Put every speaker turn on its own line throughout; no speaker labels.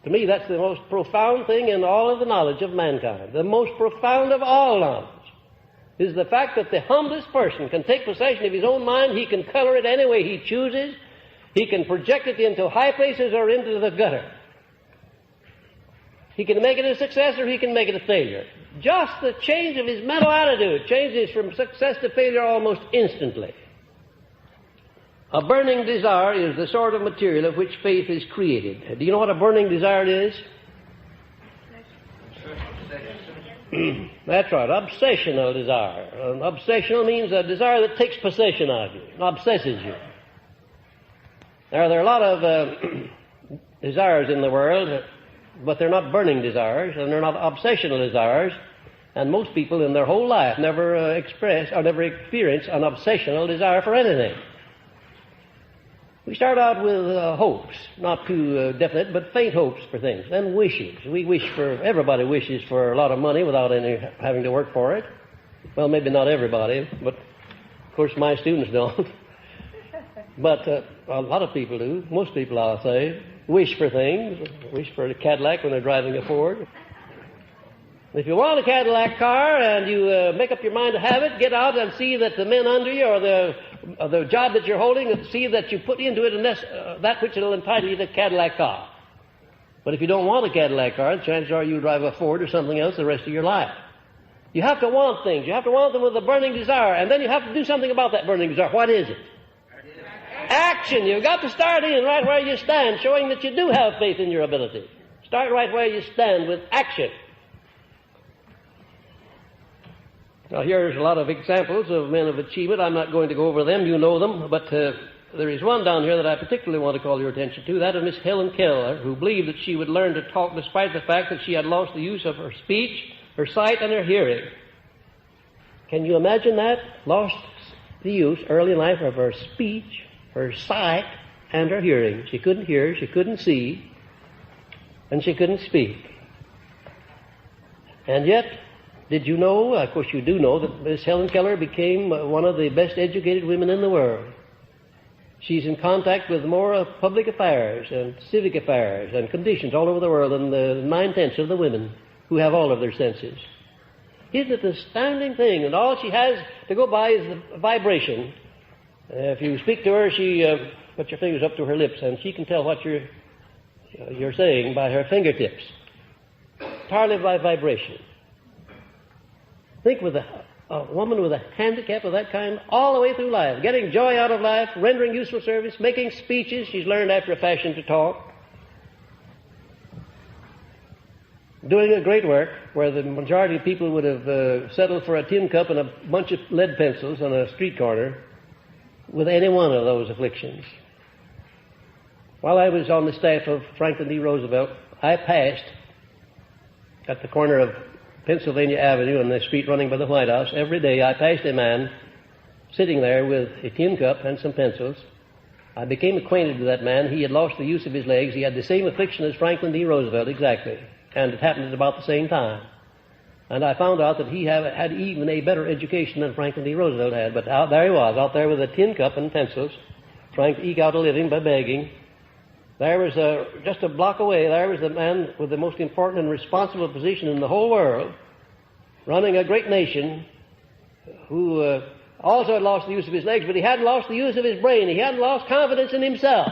To me, that's the most profound thing in all of the knowledge of mankind. The most profound of all knowledge is the fact that the humblest person can take possession of his own mind. He can color it any way he chooses. He can project it into high places or into the gutter. He can make it a success or he can make it a failure. Just the change of his mental attitude changes from success to failure almost instantly. A burning desire is the sort of material of which faith is created. Do you know what a burning desire is? That's right, obsessional desire. Obsessional means a desire that takes possession of you, obsesses you. Now, there are a lot of desires in the world, but they're not burning desires, and they're not obsessional desires, and most people in their whole life never express or never experience an obsessional desire for anything. We start out with hopes, not too definite, but faint hopes for things, and wishes. Everybody wishes for a lot of money without having to work for it. Well, maybe not everybody, but of course my students don't. But a lot of people do. Most people, I'll say, wish for things, wish for a Cadillac when they're driving a Ford. If you want a Cadillac car and you make up your mind to have it, get out and see that the men under you or the job that you're holding, see that you put into it that which will entitle you to a Cadillac car. But if you don't want a Cadillac car, the chances are you'll drive a Ford or something else the rest of your life. You have to want things. You have to want them with a burning desire, and then you have to do something about that burning desire. What is it? Action. You've got to start in right where you stand, showing that you do have faith in your ability. Start right where you stand with action. Now, here's a lot of examples of men of achievement. I'm not going to go over them. You know them. But there is one down here that I particularly want to call your attention to, that of Miss Helen Keller, who believed that she would learn to talk despite the fact that she had lost the use of her speech, her sight, and her hearing. Can you imagine that? Lost the use early in life of her speech, her sight, and her hearing. She couldn't hear, she couldn't see, and she couldn't speak. And yet, did you know, of course you do know, that Miss Helen Keller became one of the best educated women in the world. She's in contact with more public affairs and civic affairs and conditions all over the world than the 9/10 of the women who have all of their senses. Isn't it an astounding thing? And all she has to go by is the vibration. If you speak to her, she puts your fingers up to her lips and she can tell what you're saying by her fingertips. Entirely by vibration. Think with a woman with a handicap of that kind all the way through life, getting joy out of life, rendering useful service, making speeches. She's learned after a fashion to talk. Doing a great work where the majority of people would have settled for a tin cup and a bunch of lead pencils on a street corner with any one of those afflictions. While I was on the staff of Franklin D. Roosevelt, I passed at the corner of Pennsylvania Avenue on the street running by the White House. Every day I passed a man sitting there with a tin cup and some pencils. I became acquainted with that man. He had lost the use of his legs. He had the same affliction as Franklin D. Roosevelt, exactly. And it happened at about the same time. And I found out that he had even a better education than Franklin D. Roosevelt had. But there he was, out there with a tin cup and pencils, trying to eke out a living by begging. There was just a block away, there was the man with the most important and responsible position in the whole world, running a great nation, who also had lost the use of his legs, but he hadn't lost the use of his brain. He hadn't lost confidence in himself.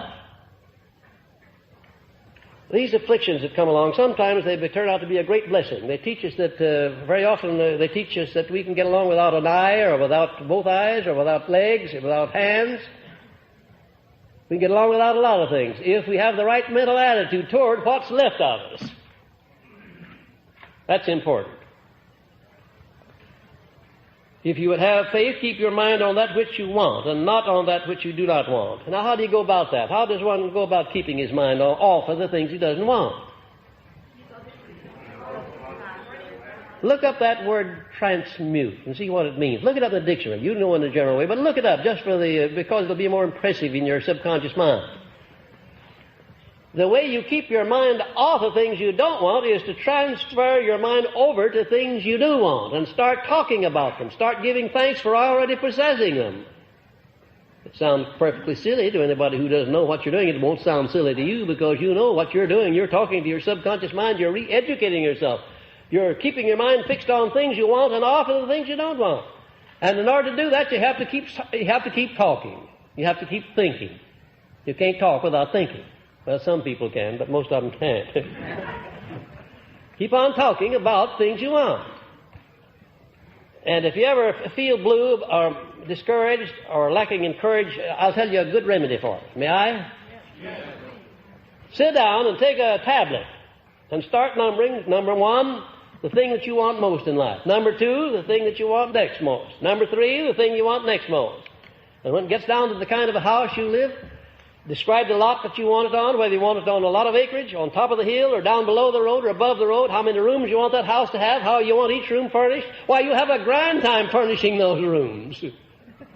These afflictions that come along, sometimes they turn out to be a great blessing. They teach us that, very often they teach us that we can get along without an eye, or without both eyes, or without legs, or without hands. We can get along without a lot of things if we have the right mental attitude toward what's left of us. That's important. If you would have faith, keep your mind on that which you want and not on that which you do not want. Now, how do you go about that? How does one go about keeping his mind off of the things he doesn't want? Look up that word transmute and see what it means. Look it up in the dictionary. You know in a general way, but look it up just because it'll be more impressive in your subconscious mind. The way you keep your mind off of things you don't want is to transfer your mind over to things you do want and start talking about them. Start giving thanks for already possessing them. Sounds perfectly silly to anybody who doesn't know what you're doing. It won't sound silly to you because you know what you're doing. You're talking to your subconscious mind. You're re-educating yourself. You're keeping your mind fixed on things you want and off of the things you don't want. And in order to do that, you have to keep talking. You have to keep thinking. You can't talk without thinking. Well, some people can, but most of them can't. Keep on talking about things you want. And if you ever feel blue or discouraged or lacking in courage, I'll tell you a good remedy for it. May I? Yes. Sit down and take a tablet and start numbering. Number 1, the thing that you want most in life. Number 2, the thing that you want next most. Number 3, the thing you want next most. And when it gets down to the kind of a house you live, describe the lot that you want it on, whether you want it on a lot of acreage, on top of the hill, or down below the road, or above the road, how many rooms you want that house to have, how you want each room furnished. Why, you have a grand time furnishing those rooms.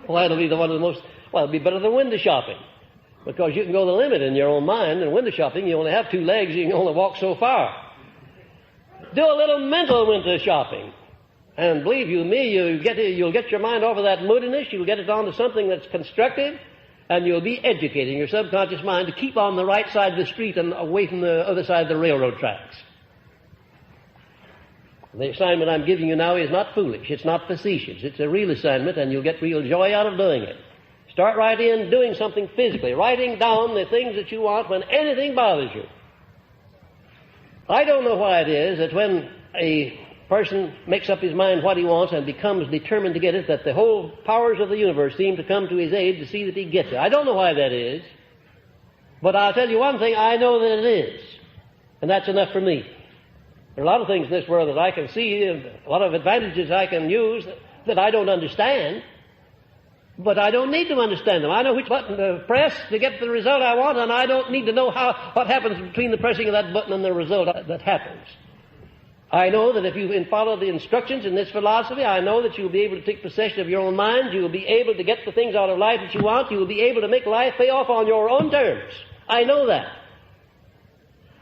Well, it'll be it'll be better than window shopping. Because you can go the limit in your own mind. In window shopping, you only have 2 legs, you can only walk so far. Do a little mental window shopping. And believe you me, you'll get your mind off of that moodiness, you'll get it onto something that's constructive, and you'll be educating your subconscious mind to keep on the right side of the street and away from the other side of the railroad tracks. The assignment I'm giving you now is not foolish. It's not facetious. It's a real assignment, and you'll get real joy out of doing it. Start right in doing something physically, writing down the things that you want when anything bothers you. I don't know why it is that when a person makes up his mind what he wants and becomes determined to get it, that the whole powers of the universe seem to come to his aid to see that he gets it. I don't know why that is, but I'll tell you one thing, I know that it is, and that's enough for me. There are a lot of things in this world that I can see, and a lot of advantages I can use that I don't understand, but I don't need to understand them. I know which button to press to get the result I want, and I don't need to know what happens between the pressing of that button and the result that happens. I know that if you follow the instructions in this philosophy, I know that you'll be able to take possession of your own mind. You'll be able to get the things out of life that you want. You'll be able to make life pay off on your own terms. I know that.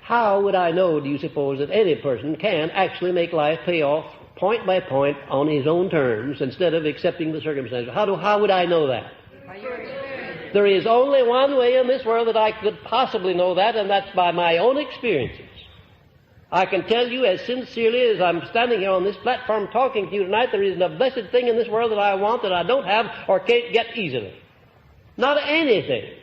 How would I know, do you suppose, that any person can actually make life pay off point by point on his own terms instead of accepting the circumstances? How would I know that? By your experience. There is only one way in this world that I could possibly know that, and that's by my own experiences. I can tell you as sincerely as I'm standing here on this platform talking to you tonight, there isn't a blessed thing in this world that I want that I don't have or can't get easily. Not anything.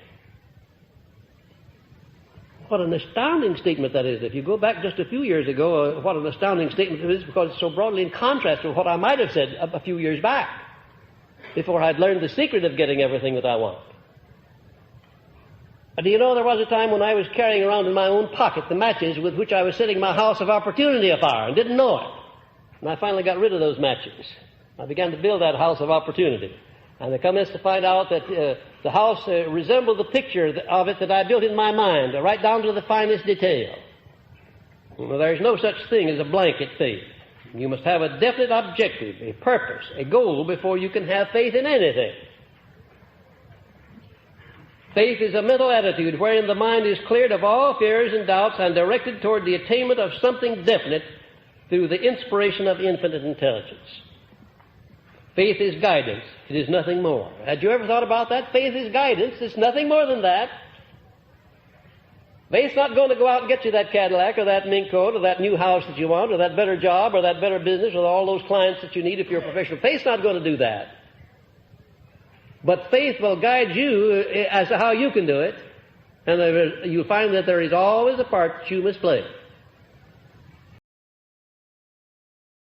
What an astounding statement that is. If you go back just a few years ago, what an astounding statement it is, because it's so broadly in contrast to what I might have said a few years back, before I'd learned the secret of getting everything that I want. Do you know there was a time when I was carrying around in my own pocket the matches with which I was setting my house of opportunity afire and didn't know it. And I finally got rid of those matches. I began to build that house of opportunity. And I commenced to find out that the house resembled the picture of it that I built in my mind, right down to the finest detail. Well, there's no such thing as a blanket faith. You must have a definite objective, a purpose, a goal before you can have faith in anything. Faith is a mental attitude wherein the mind is cleared of all fears and doubts and directed toward the attainment of something definite through the inspiration of infinite intelligence. Faith is guidance. It is nothing more. Had you ever thought about that? Faith is guidance. It's nothing more than that. Faith's not going to go out and get you that Cadillac or that mink coat or that new house that you want or that better job or that better business or all those clients that you need if you're a professional. Faith's not going to do that. But faith will guide you as to how you can do it, and you'll find that there is always a part that you must play.